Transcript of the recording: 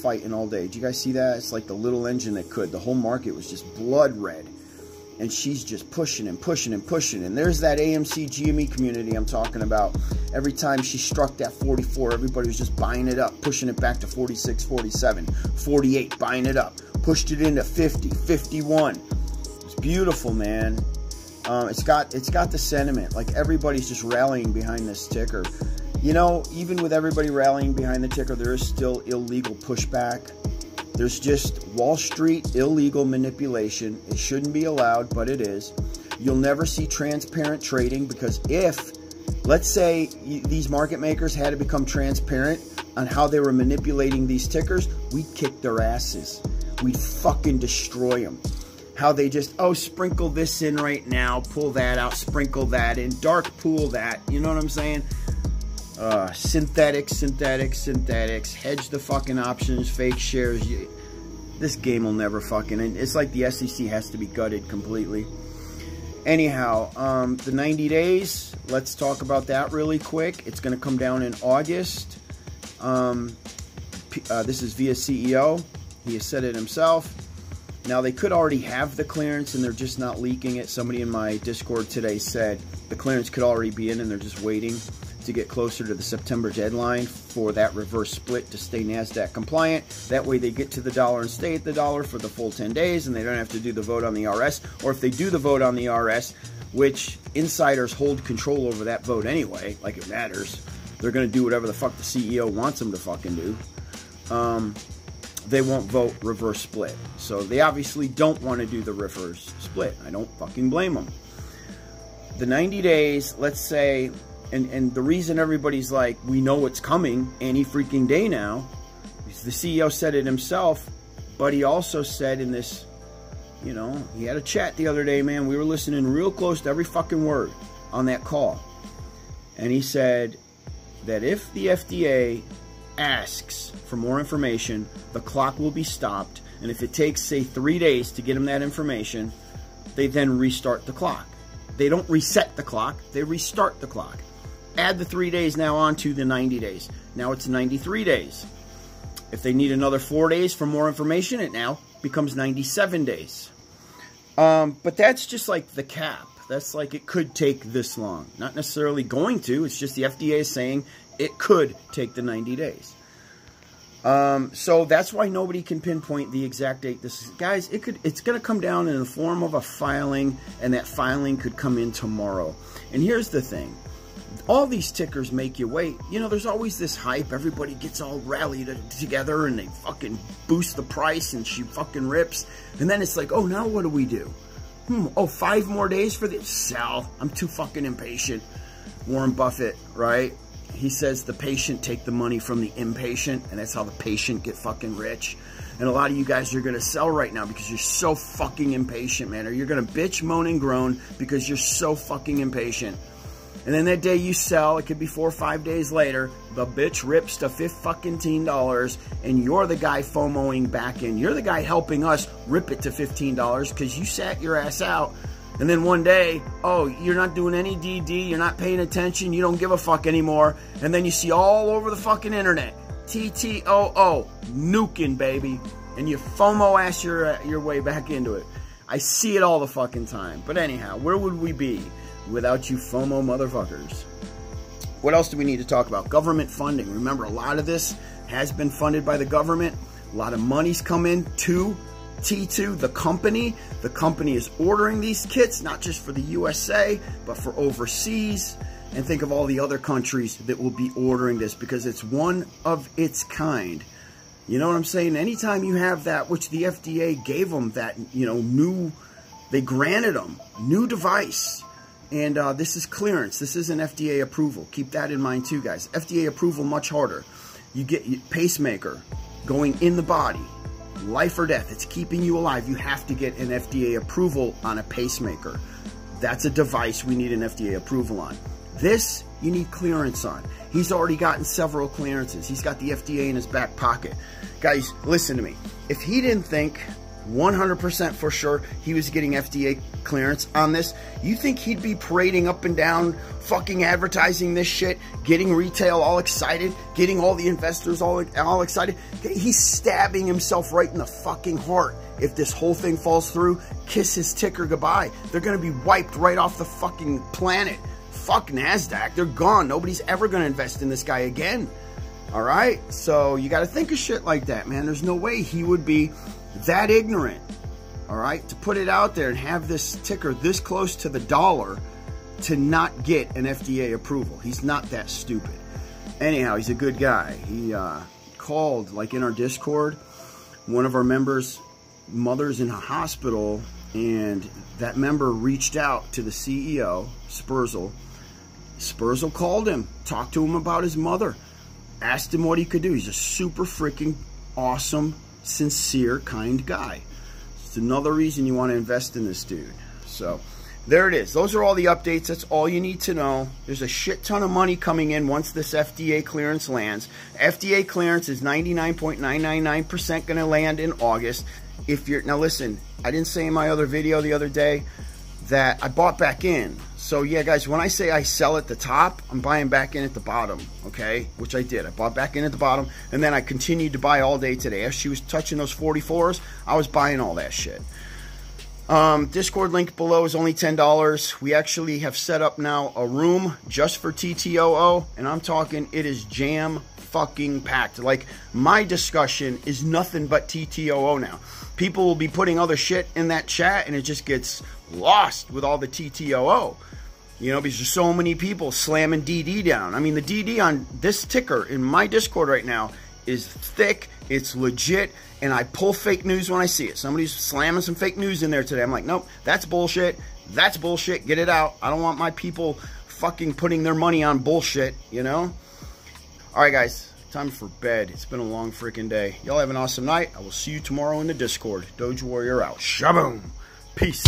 fighting all day. Did you guys see that? It's like the little engine that could. The whole market was just blood red. And she's just pushing and pushing and pushing. And there's that AMC GME community I'm talking about. Every time she struck that 44, everybody was just buying it up, pushing it back to 46, 47, 48, buying it up. Pushed it into 50, 51. It's beautiful, man. It's got the sentiment. Like, everybody's just rallying behind this ticker. You know, even with everybody rallying behind the ticker, there is still illegal pushback. There's just Wall Street illegal manipulation. It shouldn't be allowed, but it is. You'll never see transparent trading, because if, let's say, these market makers had to become transparent on how they were manipulating these tickers, we'd kick their asses. We'd fucking destroy them. How they just, oh, sprinkle this in right now, pull that out, sprinkle that in, dark pool that. You know what I'm saying? Synthetics, hedge the fucking options, fake shares. This game will never fucking end. It's like the SEC has to be gutted completely. Anyhow, the 90 days, let's talk about that really quick. It's going to come down in August. This is via CEO. He has said it himself. Now, they could already have the clearance and they're just not leaking it. Somebody in my Discord today said the clearance could already be in and they're just waiting to get closer to the September deadline for that reverse split to stay NASDAQ compliant. That way they get to the dollar and stay at the dollar for the full 10 days and they don't have to do the vote on the RS. Or if they do the vote on the RS, which insiders hold control over that vote anyway, like it matters. They're going to do whatever the fuck the CEO wants them to fucking do. They won't vote reverse split. So they obviously don't want to do the reverse split. I don't fucking blame them. The 90 days, let's say, and the reason everybody's like, we know what's coming any freaking day now, is the CEO said it himself, but he also said in this, you know, he had a chat the other day, man. We were listening real close to every fucking word on that call. And he said that if the FDA asks for more information, the clock will be stopped. And if it takes, say, 3 days to get them that information, they then restart the clock. They don't reset the clock, they restart the clock. Add the 3 days now onto the 90 days. Now it's 93 days. If they need another 4 days for more information, it now becomes 97 days. But that's just like the cap. That's like it could take this long. Not necessarily going to. It's just the FDA is saying it could take the 90 days. So that's why nobody can pinpoint the exact date. Guys, it's going to come down in the form of a filing, and that filing could come in tomorrow. And here's the thing. All these tickers make you wait. You know, there's always this hype. Everybody gets all rallied together and they fucking boost the price and she fucking rips. And then it's like, oh, now what do we do? Oh, 5 more days for this? Sell. I'm too fucking impatient. Warren Buffett, right? He says the patient take the money from the impatient, and that's how the patient get fucking rich. And a lot of you guys are going to sell right now because you're so fucking impatient, man. Or you're going to bitch, moan, and groan because you're so fucking impatient. And then that day you sell, it could be 4 or 5 days later, the bitch rips to $15, and you're the guy FOMOing back in. You're the guy helping us rip it to $15 because you sat your ass out. And then one day, oh, you're not doing any DD, you're not paying attention, you don't give a fuck anymore. And then you see all over the fucking internet, TTOO, nuking, baby. And you FOMO ass your way back into it. I see it all the fucking time. But anyhow, where would we be without you FOMO motherfuckers? What else do we need to talk about? Government funding. Remember, a lot of this has been funded by the government. A lot of money's come in to T2, the company. The company is ordering these kits, not just for the USA, but for overseas. And think of all the other countries that will be ordering this because it's one of its kind. You know what I'm saying? Anytime you have that, which the FDA gave them that, you know, they granted them new device. And this is clearance. This isn't FDA approval. Keep that in mind too, guys. FDA approval much harder. You get pacemaker going in the body. Life or death. It's keeping you alive. You have to get an FDA approval on a pacemaker. That's a device we need an FDA approval on. This, you need clearance on. He's already gotten several clearances. He's got the FDA in his back pocket. Guys, listen to me. If he didn't think 100% for sure he was getting FDA clearance on this. You think he'd be parading up and down, fucking advertising this shit, getting retail all excited, getting all the investors all excited? He's stabbing himself right in the fucking heart. If this whole thing falls through, kiss his ticker goodbye. They're gonna be wiped right off the fucking planet. Fuck NASDAQ, they're gone. Nobody's ever gonna invest in this guy again. All right, so you gotta think of shit like that, man. There's no way he would be that ignorant, all right, to put it out there and have this ticker this close to the dollar to not get an FDA approval. He's not that stupid. Anyhow, he's a good guy. He called, like in our Discord, one of our members' mother's in a hospital, and that member reached out to the CEO, Spurzle. Spurzle called him, talked to him about his mother, asked him what he could do. He's a super freaking awesome, sincere, kind guy. It's another reason you want to invest in this dude. So there it is. Those are all the updates. That's all you need to know. There's a shit ton of money coming in once this FDA clearance lands. FDA clearance is 99.999% going to land in August. If you're, now listen, I didn't say in my other video the other day that I bought back in. So yeah, guys, when I say I sell at the top, I'm buying back in at the bottom, okay? Which I did. I bought back in at the bottom, and then I continued to buy all day today. As she was touching those 44s, I was buying all that shit. Discord link below is only $10. We actually have set up now a room just for TTOO, and I'm talking it is jam fucking packed. Like, my discussion is nothing but TTOO now. People will be putting other shit in that chat, and it just gets lost with all the TTOO. You know, because there's so many people slamming DD down. I mean, the DD on this ticker in my Discord right now is thick, it's legit, and I pull fake news when I see it. Somebody's slamming some fake news in there today. I'm like, nope, that's bullshit. That's bullshit. Get it out. I don't want my people fucking putting their money on bullshit, you know? All right, guys, time for bed. It's been a long freaking day. Y'all have an awesome night. I will see you tomorrow in the Discord. Doge Warrior out. Shaboom. Peace.